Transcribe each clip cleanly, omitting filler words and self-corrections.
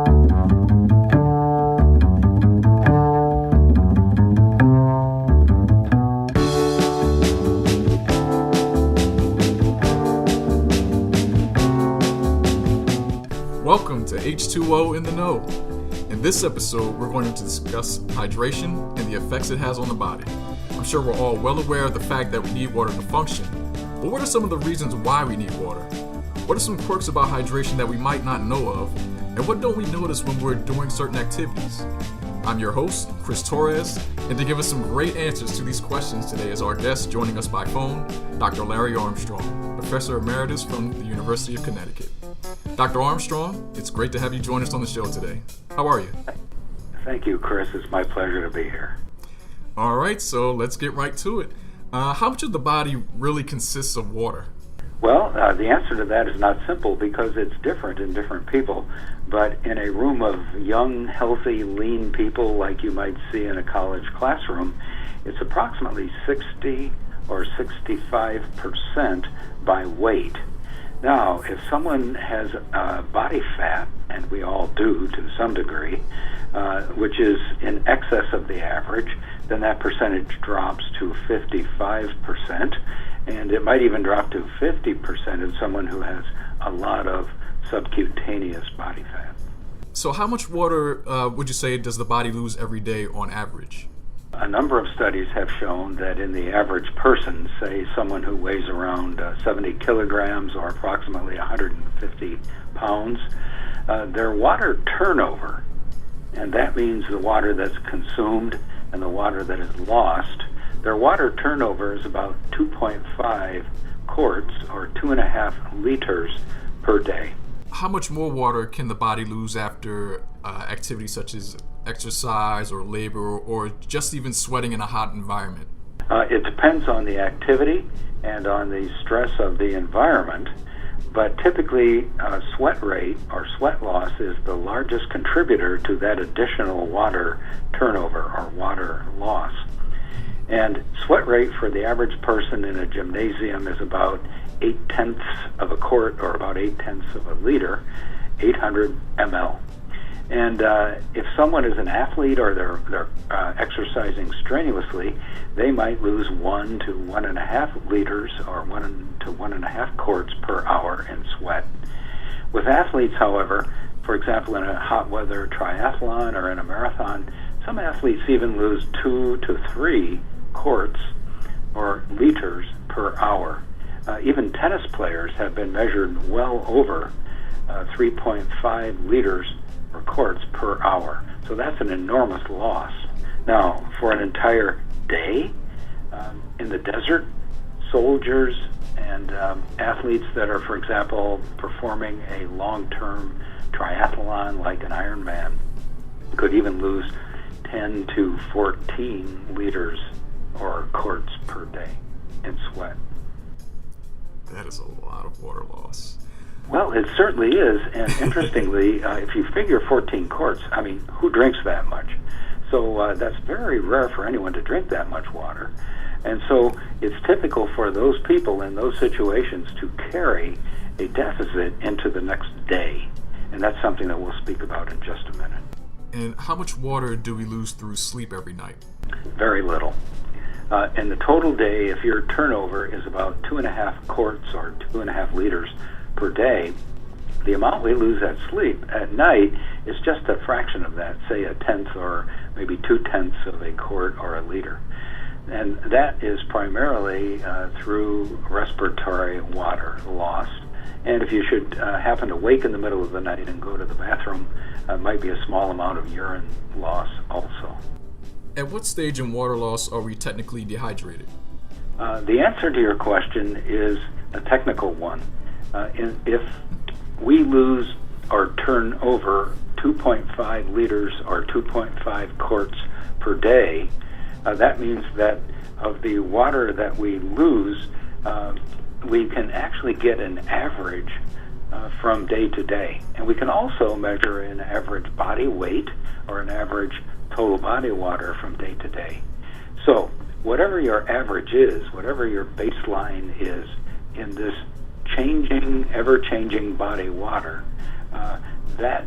Welcome to H2O in the Know. In this episode, we're going to discuss hydration and the effects it has on the body. I'm sure we're all well aware of the fact that we need water to function, but what are some of the reasons why we need water? What are some quirks about hydration that we might not know of? And what don't we notice when we're doing certain activities? I'm your host, Chris Torres, and to give us some great answers to these questions today is our guest joining us by phone, Dr. Larry Armstrong, Professor Emeritus from the University of Connecticut. Dr. Armstrong, it's great to have you join us on the show today. How are you? Thank you, Chris. It's my pleasure to be here. All right, so let's get right to it. How much of the body really consists of water? Well, the answer to that is not simple because it's different in different people. But in a room of young, healthy, lean people like you might see in a college classroom, it's approximately 60 or 65% by weight. Now, if someone has body fat, and we all do to some degree, which is in excess of the average, then that percentage drops to 55%, and it might even drop to 50% in someone who has a lot of subcutaneous body fat. So how much water would you say does the body lose every day on average? A number of studies have shown that in the average person, say someone who weighs around 70 kilograms or approximately 150 pounds, their water turnover, and that means the water that's consumed and the water that is lost, their water turnover is about 2.5 quarts or 2.5 liters per day. How much more water can the body lose after activities such as exercise or labor or just even sweating in a hot environment? It depends on the activity and on the stress of the environment, but typically sweat rate or sweat loss is the largest contributor to that additional water turnover or water loss. And sweat rate for the average person in a gymnasium is about 0.8 of a quart or about 0.8 of a liter, 800 ml. And if someone is an athlete or they're exercising strenuously, they might lose 1 to 1.5 liters or 1 to 1.5 quarts per hour in sweat. With athletes, however, for example, in a hot weather triathlon or in a marathon, some athletes even lose 2 to 3 quarts or liters per hour. Even tennis players have been measured well over 3.5 liters or quarts per hour. So that's an enormous loss. Now, for an entire day in the desert, soldiers and athletes that are, for example, performing a long-term triathlon like an Ironman could even lose 10 to 14 liters or quarts per day in sweat. That is a lot of water loss. Well, it certainly is, and interestingly, if you figure 14 quarts, I mean, who drinks that much? So that's very rare for anyone to drink that much water. And so it's typical for those people in those situations to carry a deficit into the next day. And that's something that we'll speak about in just a minute. And how much water do we lose through sleep every night? Very little. In the total day, if your turnover is about 2.5 quarts or 2.5 liters per day, the amount we lose at sleep at night is just a fraction of that, say 1/10 or maybe 2/10 of a quart or a liter. And that is primarily through respiratory water loss. And if you should happen to wake in the middle of the night and go to the bathroom, it might be a small amount of urine loss also. At what stage in water loss are we technically dehydrated? The answer to your question is a technical one. If we lose or turn over 2.5 liters or 2.5 quarts per day, that means that of the water that we lose, we can actually get an average from day to day. And we can also measure an average body weight or an average total body water from day to day. So whatever your average is, whatever your baseline is in this changing, ever-changing body water, that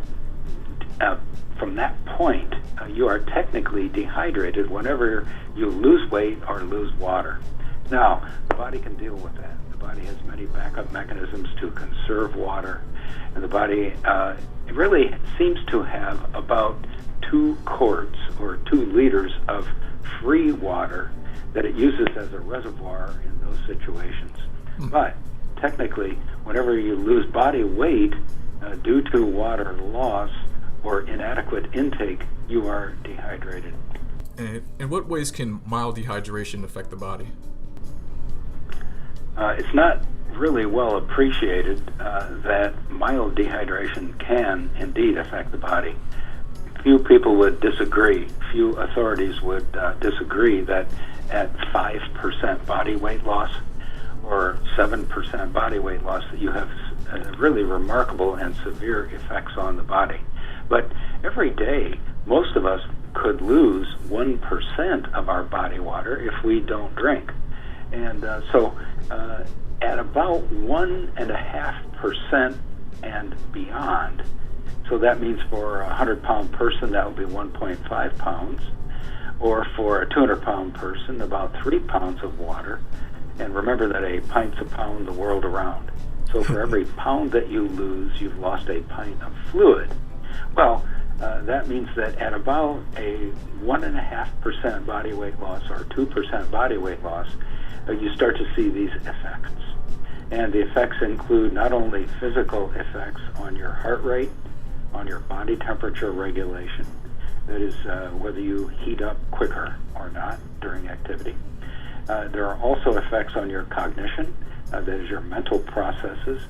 point, you are technically dehydrated whenever you lose weight or lose water. Now, the body can deal with that. The body has many backup mechanisms to conserve water, and the body it really seems to have about 2 quarts or 2 liters of free water that it uses as a reservoir in those situations. But technically, whenever you lose body weight due to water loss or inadequate intake, you are dehydrated. And in what ways can mild dehydration affect the body? It's not really well appreciated that mild dehydration can indeed affect the body. Few people would disagree. Few authorities would disagree that at 5% body weight loss or 7% body weight loss that you have really remarkable and severe effects on the body. But every day, most of us could lose 1% of our body water if we don't drink. And so at about 1.5% and beyond, so that means for a 100-pound person, that would be 1.5 pounds, or for a 200-pound person, about 3 pounds of water. And remember that a pint's a pound the world around. So for every pound that you lose, you've lost a pint of fluid. Well, that means that at about a 1.5% body weight loss or 2% body weight loss, you start to see these effects. And the effects include not only physical effects on your heart rate, on your body temperature regulation, that is whether you heat up quicker or not during activity. There are also effects on your cognition, that is your mental processes,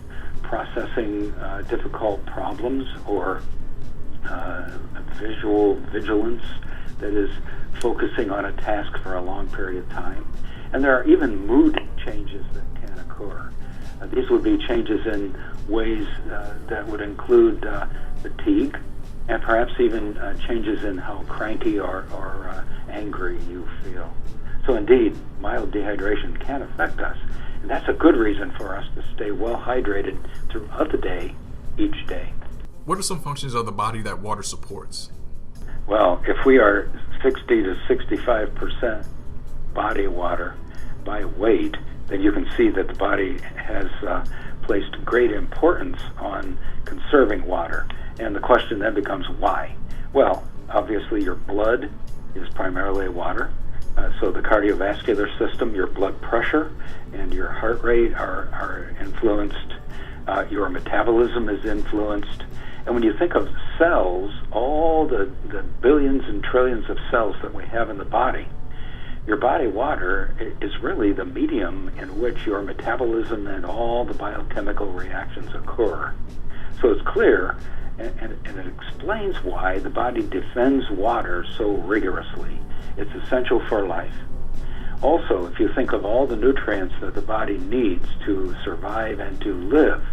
processing difficult problems, or visual vigilance, that is focusing on a task for a long period of time. And there are even mood changes that can occur. These would be changes in ways that would include fatigue, and perhaps even changes in how cranky or angry you feel. So indeed, mild dehydration can affect us, and that's a good reason for us to stay well hydrated throughout the day, each day. What are some functions of the body that water supports? Well, if we are 60 to 65% body water by weight, then you can see that the body has placed great importance on conserving water. And the question then becomes why? Well, obviously your blood is primarily water. So the cardiovascular system, your blood pressure and your heart rate are influenced. Your metabolism is influenced. And when you think of cells, all the billions and trillions of cells that we have in the body, your body water is really the medium in which your metabolism and all the biochemical reactions occur. So it's clear, and it explains why the body defends water so rigorously. It's essential for life. Also, if you think of all the nutrients that the body needs to survive and to live,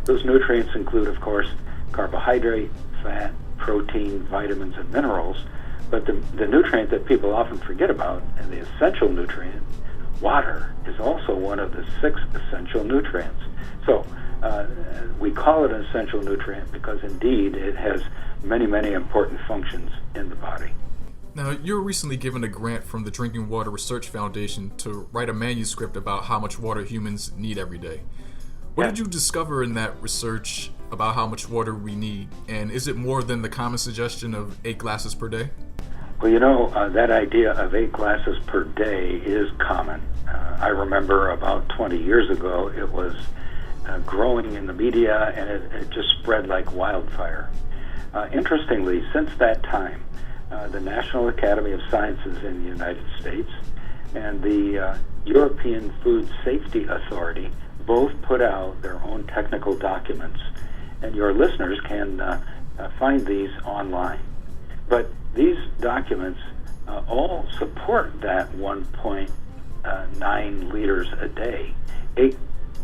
those nutrients include, of course, carbohydrate, fat, protein, vitamins, and minerals. But the nutrient that people often forget about, and the essential nutrient, water, is also one of the 6 essential nutrients. So we call it an essential nutrient because indeed it has many, many important functions in the body. Now, you were recently given a grant from the Drinking Water Research Foundation to write a manuscript about how much water humans need every day. What did you discover in that research about how much water we need? And is it more than the common suggestion of 8 glasses per day? Well, you know, that idea of 8 glasses per day is common. I remember about 20 years ago, it was growing in the media, and it just spread like wildfire. Interestingly, since that time, the National Academy of Sciences in the United States and the European Food Safety Authority both put out their own technical documents, and your listeners can find these online. But these documents all support that 1.9 liters a day.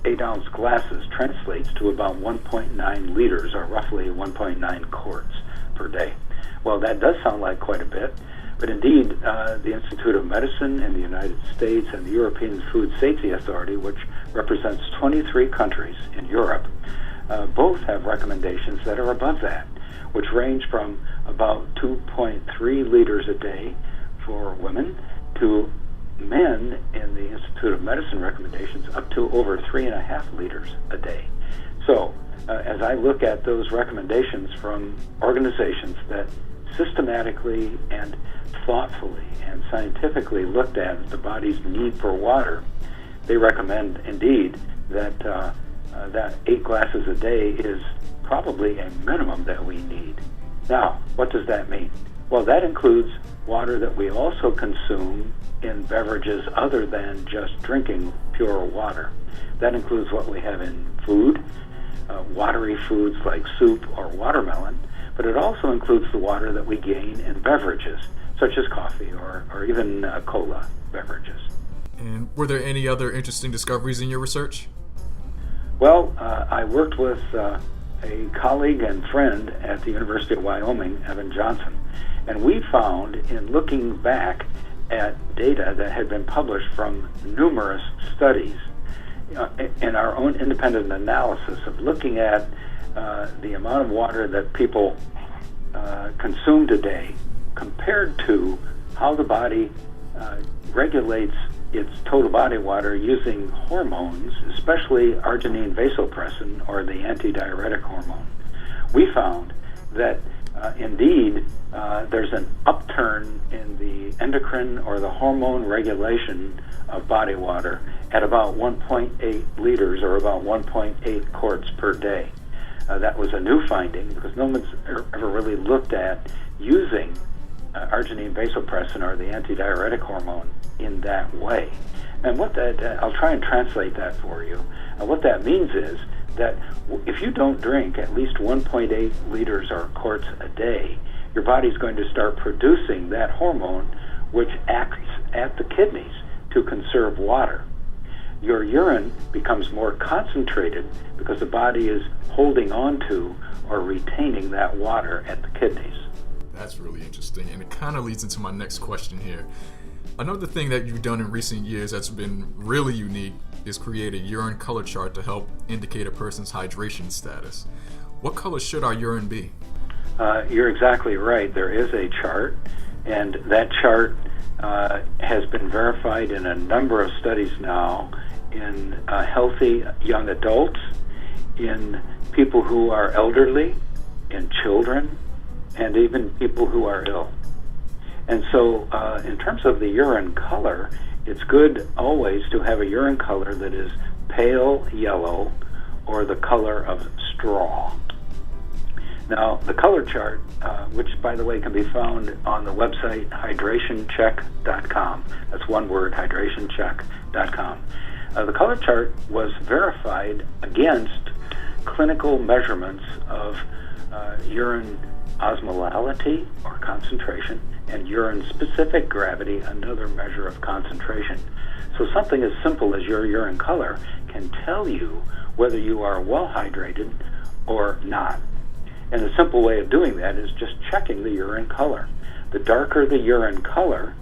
8-ounce glasses translates to about 1.9 liters, or roughly 1.9 quarts per day. Well, that does sound like quite a bit, but indeed, the Institute of Medicine in the United States and the European Food Safety Authority, which represents 23 countries in Europe, both have recommendations that are above that, which range from about 2.3 liters a day for women, to men in the Institute of Medicine recommendations up to over 3.5 liters a day. So as I look at those recommendations from organizations that systematically and thoughtfully and scientifically looked at the body's need for water, they recommend indeed that that 8 glasses a day is probably a minimum that we need. Now, what does that mean? Well, that includes water that we also consume in beverages other than just drinking pure water. That includes what we have in food, watery foods like soup or watermelon, but it also includes the water that we gain in beverages, such as coffee or even cola beverages. And were there any other interesting discoveries in your research? Well, I worked with a colleague and friend at the University of Wyoming, Evan Johnson, and we found in looking back at data that had been published from numerous studies in our own independent analysis of looking at the amount of water that people consume today compared to how the body regulates its total body water using hormones, especially arginine vasopressin, or the antidiuretic hormone. We found that indeed there's an upturn in the endocrine or the hormone regulation of body water at about 1.8 liters or about 1.8 quarts per day. That was a new finding because no one's ever really looked at using arginine vasopressin or the antidiuretic hormone in that way. And what that, I'll try and translate that for you. What that means is that if you don't drink at least 1.8 liters or quarts a day, your body's going to start producing that hormone which acts at the kidneys to conserve water. Your urine becomes more concentrated because the body is holding on to or retaining that water at the kidneys. That's really interesting, and it kind of leads into my next question here. Another thing that you've done in recent years that's been really unique is create a urine color chart to help indicate a person's hydration status. What color should our urine be? You're exactly right. There is a chart, and that chart has been verified in a number of studies now in healthy young adults, in people who are elderly, in children, and even people who are ill. And so in terms of the urine color, it's good always to have a urine color that is pale yellow or the color of straw. Now, the color chart, which, by the way, can be found on the website hydrationcheck.com. That's one word, hydrationcheck.com. The color chart was verified against clinical measurements of urine osmolality, or concentration, and urine-specific gravity, another measure of concentration. So something as simple as your urine color can tell you whether you are well hydrated or not. And a simple way of doing that is just checking the urine color. The darker the urine color,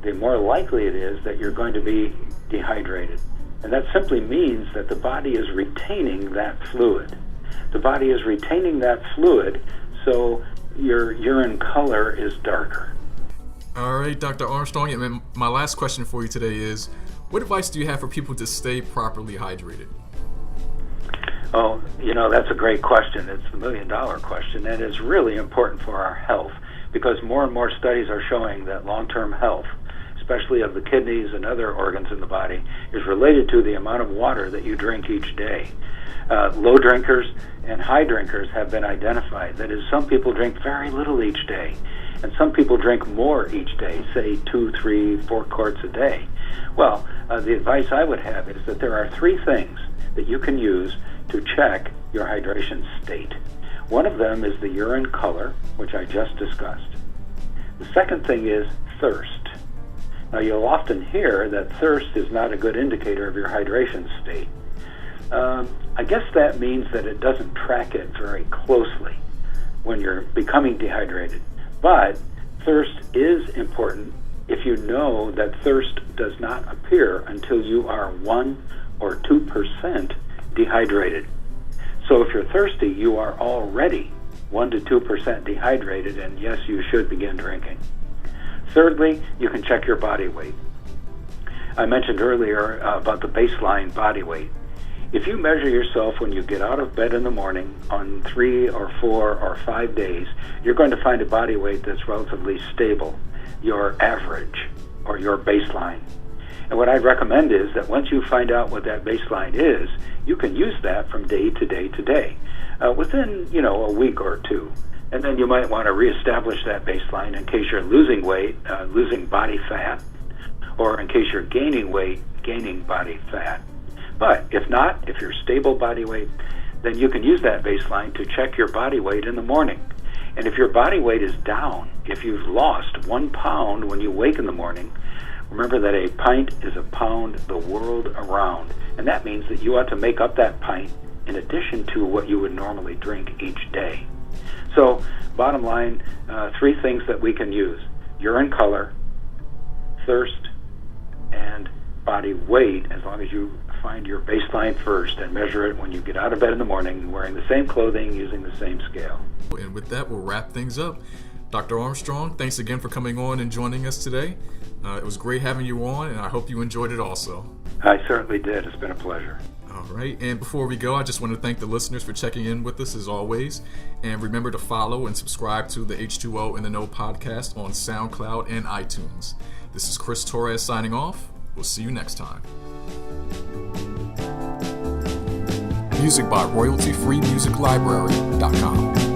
the more likely it is that you're going to be dehydrated. And that simply means that the body is retaining that fluid. The body is retaining that fluid, so your urine color is darker. All right, Dr. Armstrong, and my last question for you today is, what advice do you have for people to stay properly hydrated? Oh, that's a great question. It's the million-dollar question, and it's really important for our health because more and more studies are showing that long-term health, especially of the kidneys and other organs in the body, is related to the amount of water that you drink each day. Low drinkers and high drinkers have been identified. That is, some people drink very little each day, and some people drink more each day, say 2, 3, 4 quarts a day. Well, the advice I would have is that there are 3 things that you can use to check your hydration state. One of them is the urine color, which I just discussed. The second thing is thirst. Now, you'll often hear that thirst is not a good indicator of your hydration state. I guess that means that it doesn't track it very closely when you're becoming dehydrated. But thirst is important if you know that thirst does not appear until you are 1 or 2% dehydrated. So if you're thirsty, you are already 1 to 2% dehydrated, and yes, you should begin drinking. Thirdly, you can check your body weight. I mentioned earlier about the baseline body weight. If you measure yourself when you get out of bed in the morning on 3 or 4 or 5 days, you're going to find a body weight that's relatively stable, your average or your baseline. And what I'd recommend is that once you find out what that baseline is, you can use that from day to day to day, within, a week or two. And then you might want to reestablish that baseline in case you're losing weight, losing body fat, or in case you're gaining weight, gaining body fat. But if not, if you're stable body weight, then you can use that baseline to check your body weight in the morning. And if your body weight is down, if you've lost 1 pound when you wake in the morning, remember that a pint is a pound the world around. And that means that you ought to make up that pint in addition to what you would normally drink each day. So, bottom line, 3 things that we can use: urine color, thirst, and body weight, as long as you find your baseline first and measure it when you get out of bed in the morning, wearing the same clothing, using the same scale. And with that, we'll wrap things up. Dr. Armstrong, thanks again for coming on and joining us today. It was great having you on, and I hope you enjoyed it also. I certainly did. It's been a pleasure. All right, and before we go, I just want to thank the listeners for checking in with us as always. And remember to follow and subscribe to the H2O in the Know podcast on SoundCloud and iTunes. This is Chris Torres signing off. We'll see you next time. Music by royaltyfreemusiclibrary.com.